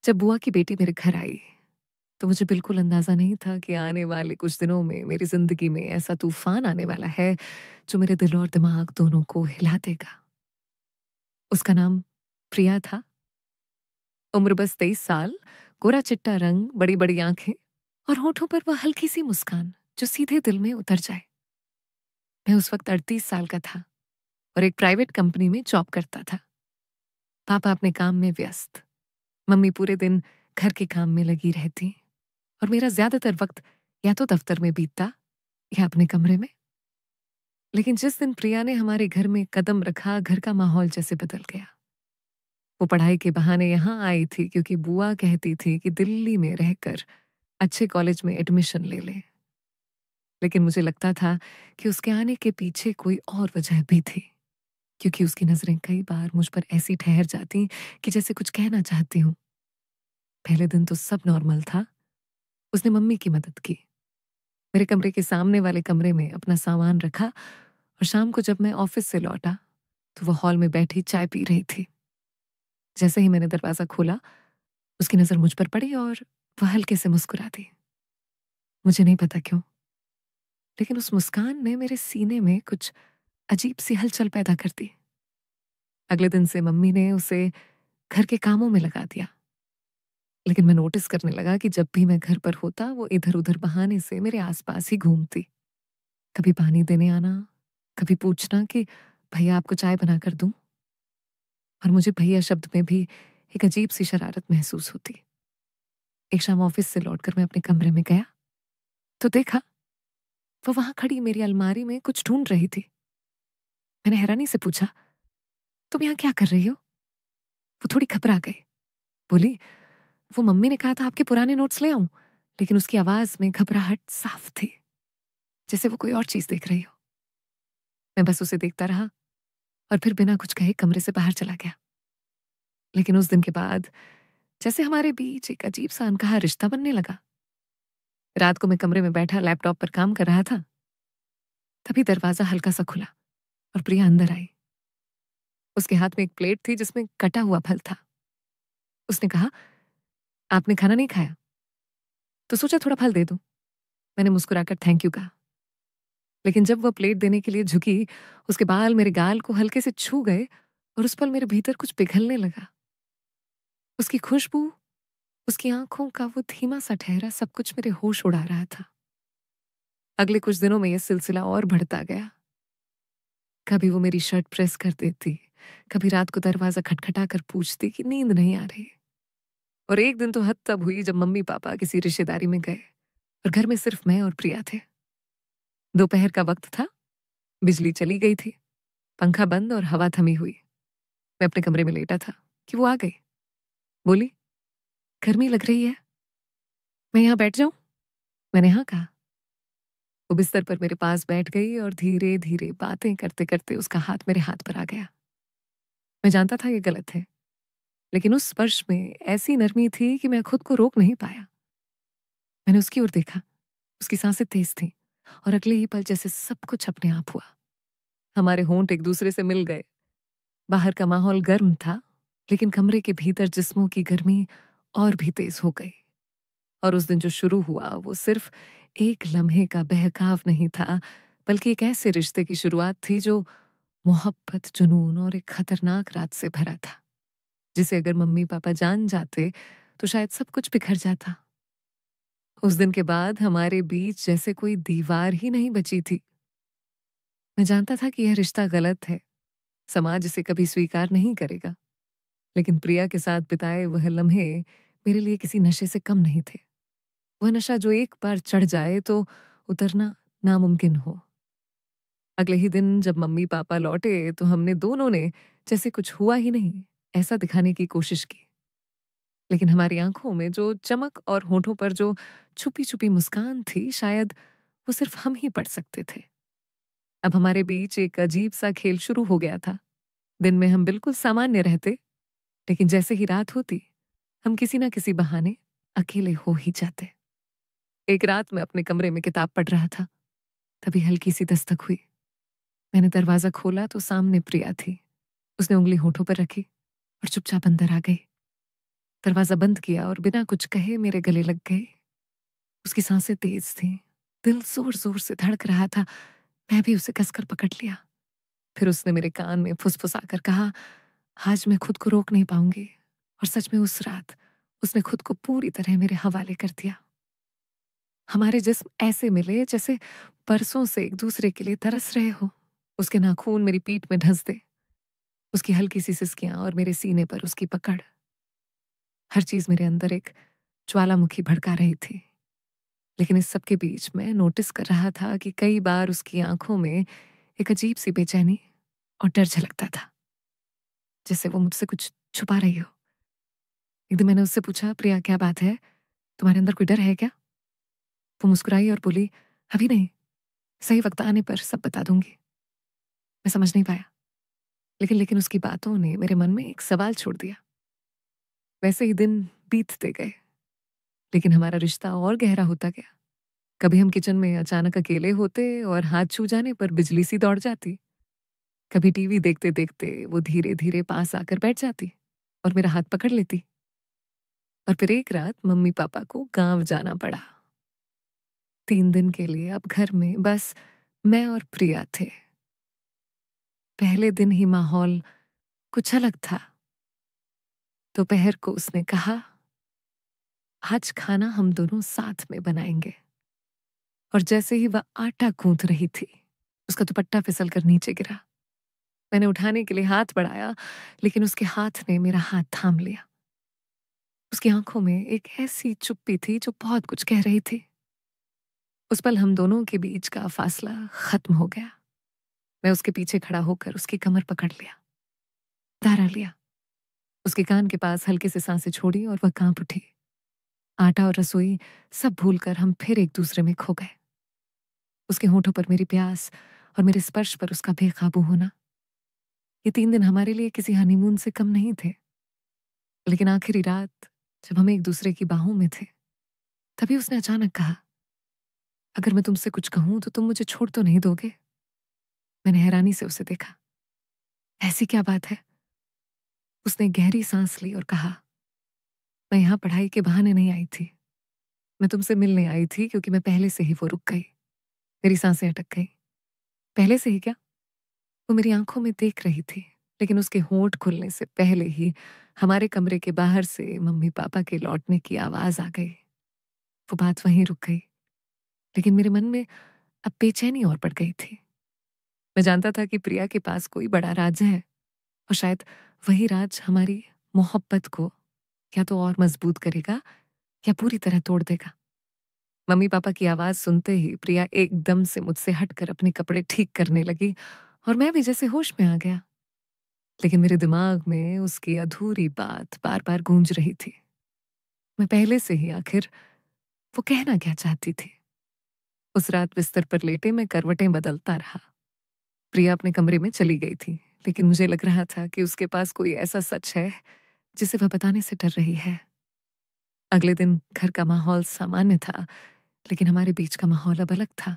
जब बुआ की बेटी मेरे घर आई तो मुझे बिल्कुल अंदाजा नहीं था कि आने वाले कुछ दिनों में मेरी जिंदगी में ऐसा तूफान आने वाला है जो मेरे दिल और दिमाग दोनों को हिला देगा। उसका नाम प्रिया था। उम्र बस 23 साल, गोरा चिट्टा रंग, बड़ी बड़ी आंखें और होठों पर वह हल्की सी मुस्कान जो सीधे दिल में उतर जाए। मैं उस वक्त 38 साल का था और एक प्राइवेट कंपनी में जॉब करता था। पापा अपने काम में व्यस्त, मम्मी पूरे दिन घर के काम में लगी रहती और मेरा ज्यादातर वक्त या तो दफ्तर में बीतता या अपने कमरे में। लेकिन जिस दिन प्रिया ने हमारे घर में कदम रखा, घर का माहौल जैसे बदल गया। वो पढ़ाई के बहाने यहाँ आई थी क्योंकि बुआ कहती थी कि दिल्ली में रहकर अच्छे कॉलेज में एडमिशन ले ले। लेकिन मुझे लगता था कि उसके आने के पीछे कोई और वजह भी थी, क्योंकि उसकी नजरें कई बार मुझ पर ऐसी ठहर जाती कि जैसे कुछ कहना चाहती हूँ। पहले दिन तो सब नॉर्मल था। उसने मम्मी की मदद की, मेरे कमरे के सामने वाले कमरे में अपना सामान रखा और शाम को जब मैं ऑफिस से लौटा तो वो हॉल में बैठी चाय पी रही थी। जैसे ही मैंने दरवाजा खोला, उसकी नजर मुझ पर पड़ी और वह हल्के से मुस्कुरा दी। मुझे नहीं पता क्यों, लेकिन उस मुस्कान ने मेरे सीने में कुछ अजीब सी हलचल पैदा कर दी। अगले दिन से मम्मी ने उसे घर के कामों में लगा दिया, लेकिन मैं नोटिस करने लगा कि जब भी मैं घर पर होता वो इधर उधर बहाने से मेरे आसपास ही घूमती। कभी पानी देने आना, कभी पूछना कि भैया आपको चाय बना कर दूं। और मुझे भैया शब्द में भी एक अजीब सी शरारत महसूस होती। एक शाम ऑफिस से लौटकर मैं अपने कमरे में गया तो देखा वो वहां खड़ी मेरी अलमारी में कुछ ढूंढ रही थी। मैंने हैरानी से पूछा, तुम यहाँ क्या कर रही हो? वो थोड़ी घबरा गई, बोली, वो मम्मी ने कहा था आपके पुराने नोट्स ले आऊं। लेकिन उसकी आवाज में घबराहट साफ थी, जैसे वो कोई और चीज देख रही हो। मैं बस उसे देखता रहा और फिर बिना कुछ कहे कमरे से बाहर चला गया। लेकिन उस दिन के बाद जैसे हमारे बीच एक अजीब सा अनकहा रिश्ता बनने लगा। रात को मैं कमरे में बैठा लैपटॉप पर काम कर रहा था, तभी दरवाजा हल्का सा खुला और प्रिया अंदर आई। उसके हाथ में एक प्लेट थी जिसमें कटा हुआ फल था। उसने कहा, आपने खाना नहीं खाया तो सोचा थोड़ा फल दे दूं। मैंने मुस्कुराकर थैंक यू कहा, लेकिन जब वह प्लेट देने के लिए झुकी, उसके बाल मेरे गाल को हल्के से छू गए और उस पल मेरे भीतर कुछ पिघलने लगा। उसकी खुशबू, उसकी आंखों का वो धीमा सा ठहरा, सब कुछ मेरे होश उड़ा रहा था। अगले कुछ दिनों में यह सिलसिला और बढ़ता गया। कभी वो मेरी शर्ट प्रेस कर देती, कभी रात को दरवाजा खटखटा कर पूछती कि नींद नहीं आ रही। और एक दिन तो हद तब हुई जब मम्मी पापा किसी रिश्तेदारी में गए और घर में सिर्फ मैं और प्रिया थे। दोपहर का वक्त था, बिजली चली गई थी, पंखा बंद और हवा थमी हुई। मैं अपने कमरे में लेटा था कि वो आ गई। बोली, गर्मी लग रही है, मैं यहाँ बैठ जाऊं? मैंने हाँ कहा। वो बिस्तर पर मेरे पास बैठ गई और धीरे धीरे बातें करते करते उसका हाथ मेरे हाथ पर आ गया। मैं जानता था ये गलत है, लेकिन उस स्पर्श में ऐसी नरमी थी कि मैं खुद को रोक नहीं पाया। मैंने उसकी ओर देखा, उसकी सांसें तेज थीं और अगले ही पल जैसे सब कुछ अपने आप हुआ। हमारे होंठ एक दूसरे से मिल गए। बाहर का माहौल गर्म था, लेकिन कमरे के भीतर जिस्मों की गर्मी और भी तेज हो गई। और उस दिन जो शुरू हुआ वो सिर्फ एक लम्हे का बहकाव नहीं था, बल्कि एक ऐसे रिश्ते की शुरुआत थी जो मोहब्बत, जुनून और एक खतरनाक रात से भरा था, जिसे अगर मम्मी पापा जान जाते तो शायद सब कुछ बिखर जाता। उस दिन के बाद हमारे बीच जैसे कोई दीवार ही नहीं बची थी। मैं जानता था कि यह रिश्ता गलत है, समाज इसे कभी स्वीकार नहीं करेगा, लेकिन प्रिया के साथ बिताए वह लम्हे मेरे लिए किसी नशे से कम नहीं थे। वह नशा जो एक बार चढ़ जाए तो उतरना नामुमकिन हो। अगले ही दिन जब मम्मी पापा लौटे तो हमने दोनों ने जैसे कुछ हुआ ही नहीं ऐसा दिखाने की कोशिश की, लेकिन हमारी आंखों में जो चमक और होठों पर जो छुपी छुपी मुस्कान थी, शायद वो सिर्फ हम ही पढ़ सकते थे। अब हमारे बीच एक अजीब सा खेल शुरू हो गया था। दिन में हम बिल्कुल सामान्य रहते, लेकिन जैसे ही रात होती हम किसी ना किसी बहाने अकेले हो ही जाते। एक रात मैं अपने कमरे में किताब पढ़ रहा था, तभी हल्की सी दस्तक हुई। मैंने दरवाजा खोला तो सामने प्रिया थी। उसने उंगली होठों पर रखी और चुपचाप अंदर आ गई। दरवाजा बंद किया और बिना कुछ कहे मेरे गले लग गई। उसकी सांसें तेज थीं, दिल जोर-जोर से धड़क रहा था। मैं भी उसे कसकर पकड़ लिया। फिर उसने मेरे कान में फुसफुसाकर कहा, "आज मैं खुद को रोक नहीं पाऊंगी।" और सच में उस रात उसने खुद को पूरी तरह मेरे हवाले कर दिया। हमारे जिस्म ऐसे मिले जैसे बरसों से एक दूसरे के लिए तरस रहे हो। उसके नाखून मेरी पीठ में ढस दे, उसकी हल्की सी सिसकियां और मेरे सीने पर उसकी पकड़। हर चीज मेरे अंदर एक ज्वालामुखी भड़का रही थी। लेकिन इस सब के बीच मैं नोटिस कर रहा था कि कई बार उसकी आंखों में एक अजीब सी बेचैनी और डर झलकता था, जैसे वो मुझसे कुछ छुपा रही हो। एक दिन मैंने उससे पूछा, "प्रिया, क्या बात है? तुम्हारे अंदर कोई डर है क्या?" वो मुस्कुराई और बोली, "अभी नहीं, सही वक्त आने पर सब बता दूंगी।" मैं समझ नहीं पाया, लेकिन उसकी बातों ने मेरे मन में एक सवाल छोड़ दिया। वैसे ही दिन बीतते गए, लेकिन हमारा रिश्ता और गहरा होता गया। कभी हम किचन में अचानक अकेले होते और हाथ छू जाने पर बिजली सी दौड़ जाती। कभी टीवी देखते देखते वो धीरे धीरे पास आकर बैठ जाती और मेरा हाथ पकड़ लेती। और फिर एक रात मम्मी पापा को गांव जाना पड़ा। 3 दिन के लिए अब घर में बस मैं और प्रिया थे। पहले दिन ही माहौल कुछ अलग था। दोपहर को उसने कहा, "आज खाना हम दोनों साथ में बनाएंगे।" और जैसे ही वह आटा गूंथ रही थी, उसका दुपट्टा फिसल कर नीचे गिरा। मैंने उठाने के लिए हाथ बढ़ाया, लेकिन उसके हाथ ने मेरा हाथ थाम लिया। उसकी आंखों में एक ऐसी चुप्पी थी जो बहुत कुछ कह रही थी। उस पल हम दोनों के बीच का फासला खत्म हो गया। मैं उसके पीछे खड़ा होकर उसकी कमर पकड़ लिया, सहारा लिया। उसके कान के पास हल्के से सांसें छोड़ी और वह कांप उठी। आटा और रसोई सब भूलकर हम फिर एक दूसरे में खो गए। उसके होठों पर मेरी प्यास और मेरे स्पर्श पर उसका बेकाबू होना। ये 3 दिन हमारे लिए किसी हनीमून से कम नहीं थे। लेकिन आखिरी रात, जब हम एक दूसरे की बाहों में थे, तभी उसने अचानक कहा, "अगर मैं तुमसे कुछ कहूं तो तुम मुझे छोड़ तो नहीं दोगे?" मैंने हैरानी से उसे देखा। "ऐसी क्या बात है?" उसने गहरी सांस ली और कहा, "मैं यहाँ पढ़ाई के बहाने नहीं आई थी। मैं तुमसे मिलने आई थी क्योंकि मैं पहले से ही वो रुक गई।" मेरी सांसें अटक गई। पहले से ही क्या? वो मेरी आंखों में देख रही थी, लेकिन उसके होंठ खुलने से पहले ही हमारे कमरे के बाहर से मम्मी पापा के लौटने की आवाज आ गई। वो बात वहीं रुक गई, लेकिन मेरे मन में अब बेचैनी और बढ़ गई थी। मैं जानता था कि प्रिया के पास कोई बड़ा राज है, और शायद वही राज हमारी मोहब्बत को या तो और मजबूत करेगा या पूरी तरह तोड़ देगा। मम्मी पापा की आवाज सुनते ही प्रिया एकदम से मुझसे हटकर अपने कपड़े ठीक करने लगी और मैं भी जैसे होश में आ गया। लेकिन मेरे दिमाग में उसकी अधूरी बात बार बार गूंज रही थी। मैं पहले से ही आखिर वो कहना क्या चाहती थी। उस रात बिस्तर पर लेटे मैं करवटें बदलता रहा। प्रिया अपने कमरे में चली गई थी, लेकिन मुझे लग रहा था कि उसके पास कोई ऐसा सच है जिसे वह बताने से डर रही है। अगले दिन घर का माहौल सामान्य था, लेकिन हमारे बीच का माहौल अब अलग था।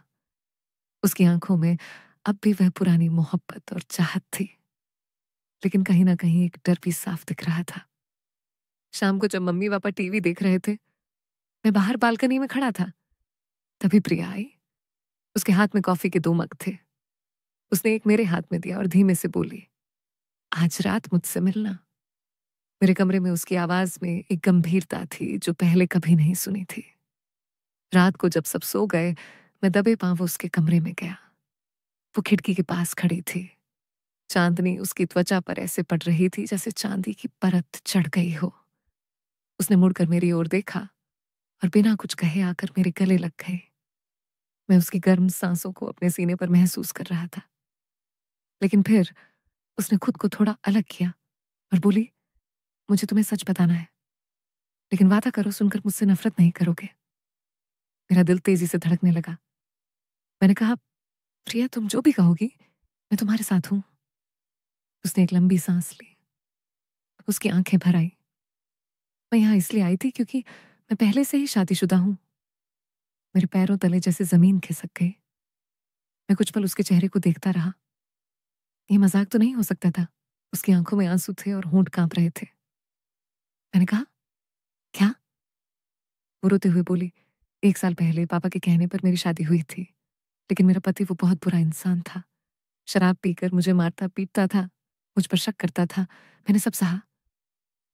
उसकी आंखों में अब भी वह पुरानी मोहब्बत और चाहत थी, लेकिन कहीं ना कहीं एक डर भी साफ दिख रहा था। शाम को जब मम्मी पापा टीवी देख रहे थे, मैं बाहर बालकनी में खड़ा था। तभी प्रिया आई। उसके हाथ में कॉफी के 2 मग थे। उसने एक मेरे हाथ में दिया और धीमे से बोली, "आज रात मुझसे मिलना।" मेरे कमरे में उसकी आवाज में एक गंभीरता थी जो पहले कभी नहीं सुनी थी। रात को जब सब सो गए, मैं दबे पांव उसके कमरे में गया। वो खिड़की के पास खड़ी थी। चांदनी उसकी त्वचा पर ऐसे पड़ रही थी जैसे चांदी की परत चढ़ गई हो। उसने मुड़कर मेरी ओर देखा और बिना कुछ कहे आकर मेरे गले लग गई। मैं उसकी गर्म सांसों को अपने सीने पर महसूस कर रहा था। लेकिन फिर उसने खुद को थोड़ा अलग किया और बोली, "मुझे तुम्हें सच बताना है, लेकिन वादा करो सुनकर मुझसे नफरत नहीं करोगे।" मेरा दिल तेजी से धड़कने लगा। मैंने कहा, "प्रिया, तुम जो भी कहोगी, मैं तुम्हारे साथ हूं।" उसने एक लंबी सांस ली। उसकी आंखें भर आई। "मैं यहाँ इसलिए आई थी क्योंकि मैं पहले से ही शादीशुदा हूँ।" मेरे पैरों तले जैसे जमीन खिसक गई। मैं कुछ पल उसके चेहरे को देखता रहा। ये मजाक तो नहीं हो सकता था। उसकी आंखों में आंसू थे और होंठ कांप रहे थे। मैंने कहा, वो रोते हुए बोली, 1 साल पहले पापा के कहने पर मेरी शादी हुई थी, लेकिन मेरा पति वो बहुत बुरा इंसान था। शराब पीकर मुझे मारता-पीटता था, मुझ पर शक करता था। मैंने सब सहा,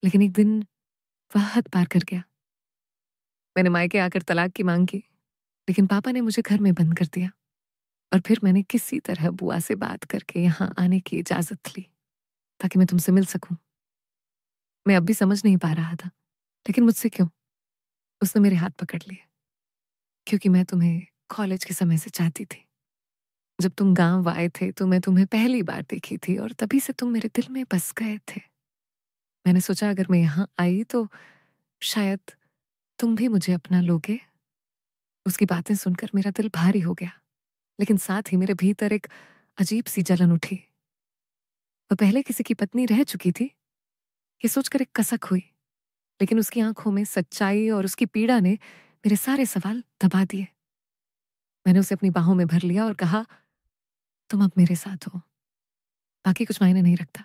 लेकिन एक दिन वह हद पार कर गया। मैंने मायके आकर तलाक की माँग की, लेकिन पापा ने मुझे घर में बंद कर दिया और फिर मैंने किसी तरह बुआ से बात करके यहाँ आने की इजाज़त ली, ताकि मैं तुमसे मिल सकूँ। मैं अब भी समझ नहीं पा रहा था, लेकिन मुझसे क्यों? उसने मेरे हाथ पकड़ लिए, क्योंकि मैं तुम्हें कॉलेज के समय से चाहती थी। जब तुम गाँव आए थे तो मैं तुम्हें पहली बार देखी थी और तभी से तुम मेरे दिल में बस गए थे। मैंने सोचा अगर मैं यहाँ आई तो शायद तुम भी मुझे अपना लोगे। उसकी बातें सुनकर मेरा दिल भारी हो गया, लेकिन साथ ही मेरे भीतर एक अजीब-सी जलन उठी। वह पहले किसी की पत्नी रह चुकी थी, ये सोचकर एक कसक हुई, लेकिन उसकी आँखों में सच्चाई और उसकी पीड़ा ने मेरे सारे सवाल दबा दिए। मैंने उसे अपनी बाहों में भर लिया और कहा, तुम अब मेरे साथ हो, बाकी कुछ मायने नहीं रखता।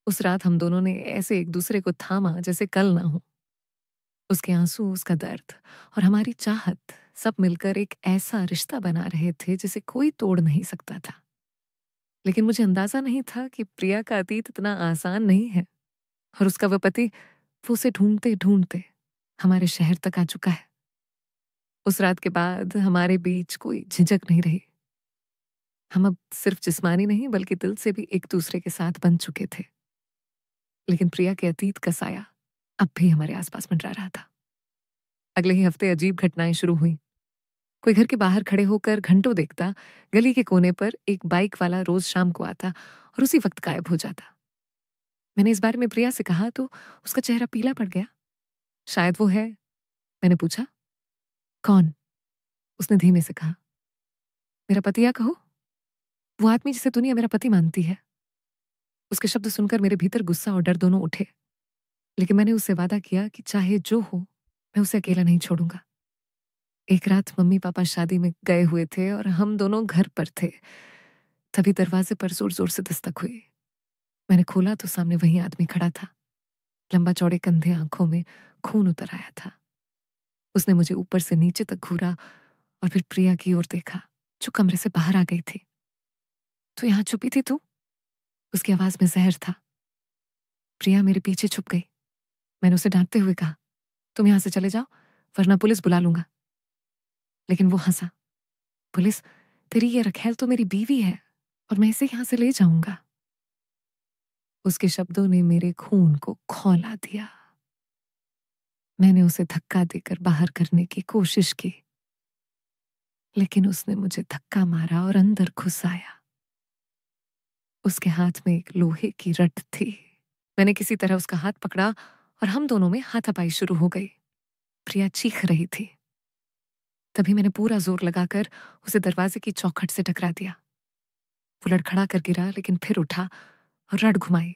उस रात हम दोनों ने ऐसे एक दूसरे को थामा जैसे कल ना हो। उसके आंसू, उसका दर्द और हमारी चाहत सब मिलकर एक ऐसा रिश्ता बना रहे थे जिसे कोई तोड़ नहीं सकता था। लेकिन मुझे अंदाजा नहीं था कि प्रिया का अतीत इतना आसान नहीं है और उसका वह पति, वो उसे ढूंढते-ढूंढते हमारे शहर तक आ चुका है। उस रात के बाद हमारे बीच कोई झिझक नहीं रही। हम अब सिर्फ जिस्मानी नहीं बल्कि दिल से भी एक दूसरे के साथ बन चुके थे। लेकिन प्रिया के अतीत का साया अब भी हमारे आसपास मंडरा रहा था। अगले ही हफ्ते अजीब घटनाएं शुरू हुई। कोई घर के बाहर खड़े होकर घंटों देखता, गली के कोने पर एक बाइक वाला रोज शाम को आता और उसी वक्त गायब हो जाता। मैंने इस बारे में प्रिया से कहा तो उसका चेहरा पीला पड़ गया। शायद वो है। मैंने पूछा, कौन? उसने धीमे से कहा, मेरा पति या कहो, वो आदमी जिसे दुनिया मेरा पति मानती है। उसके शब्द सुनकर मेरे भीतर गुस्सा और डर दोनों उठे, लेकिन मैंने उससे वादा किया कि चाहे जो हो, मैं उसे अकेला नहीं छोड़ूंगा। एक रात मम्मी पापा शादी में गए हुए थे और हम दोनों घर पर थे। तभी दरवाजे पर जोर जोर से दस्तक हुई। मैंने खोला तो सामने वही आदमी खड़ा था। लंबा चौड़े कंधे, आंखों में खून उतर आया था। उसने मुझे ऊपर से नीचे तक घूरा और फिर प्रिया की ओर देखा, जो कमरे से बाहर आ गई थी। तो यहाँ छुपी थी तू? उसकी आवाज में जहर था। प्रिया मेरे पीछे छुप गई। मैंने उसे डांटते हुए कहा, तुम यहाँ से चले जाओ, वरना पुलिस बुला लूंगा। लेकिन वो हंसा। पुलिस? तेरी ये रखैल तो मेरी बीवी है और मैं इसे यहाँ से ले जाऊंगा। उसके शब्दों ने मेरे खून को खौला दिया। मैंने उसे धक्का देकर बाहर करने की कोशिश की, लेकिन उसने मुझे धक्का मारा और अंदर घुस आया। उसके हाथ में एक लोहे की रट थी। मैंने किसी तरह उसका हाथ पकड़ा और हम दोनों में हाथापाई शुरू हो गई। प्रिया चीख रही थी। तभी मैंने पूरा जोर लगाकर उसे दरवाजे की चौखट से टकरा दिया। वो लड़खड़ा कर गिरा, लेकिन फिर उठा और रट घुमाई,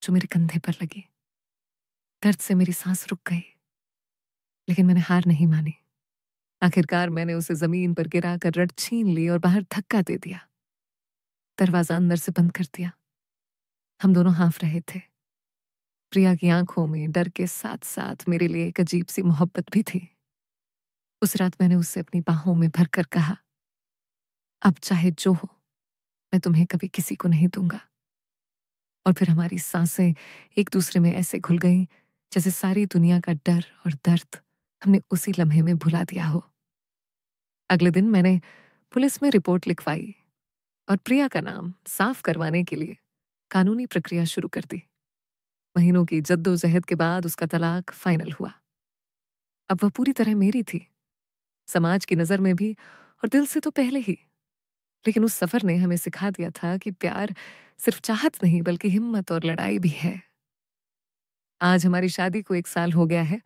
जो मेरे कंधे पर लगी। दर्द से मेरी सांस रुक गई, लेकिन मैंने हार नहीं मानी। आखिरकार मैंने उसे जमीन पर गिराकर रट छीन ली और बाहर धक्का दे दिया। दरवाजा अंदर से बंद कर दिया। हम दोनों हाँफ रहे थे। प्रिया की आंखों में डर के साथ साथ मेरे लिए एक अजीब सी मोहब्बत भी थी। उस रात मैंने उससे अपनी बाहों में भरकर कहा, अब चाहे जो हो, मैं तुम्हें कभी किसी को नहीं दूंगा। और फिर हमारी सांसें एक दूसरे में ऐसे घुल गईं, जैसे सारी दुनिया का डर और दर्द हमने उसी लम्हे में भुला दिया हो। अगले दिन मैंने पुलिस में रिपोर्ट लिखवाई और प्रिया का नाम साफ करवाने के लिए कानूनी प्रक्रिया शुरू कर दी। महीनों की जद्दोजहद के बाद उसका तलाक फाइनल हुआ। अब वह पूरी तरह मेरी थी, समाज की नजर में भी और दिल से तो पहले ही। लेकिन उस सफर ने हमें सिखा दिया था कि प्यार सिर्फ चाहत नहीं बल्कि हिम्मत और लड़ाई भी है। आज हमारी शादी को 1 साल हो गया है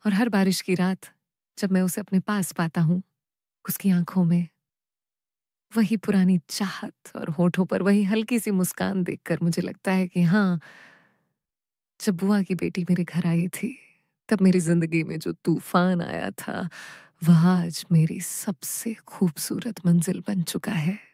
और हर बारिश की रात जब मैं उसे अपने पास पाता हूँ, उसकी आंखों में वही पुरानी चाहत और होठों पर वही हल्की सी मुस्कान देखकर मुझे लगता है कि हाँ, जब बुआ की बेटी मेरे घर आई थी, तब मेरी जिंदगी में जो तूफान आया था, वह आज मेरी सबसे खूबसूरत मंजिल बन चुका है।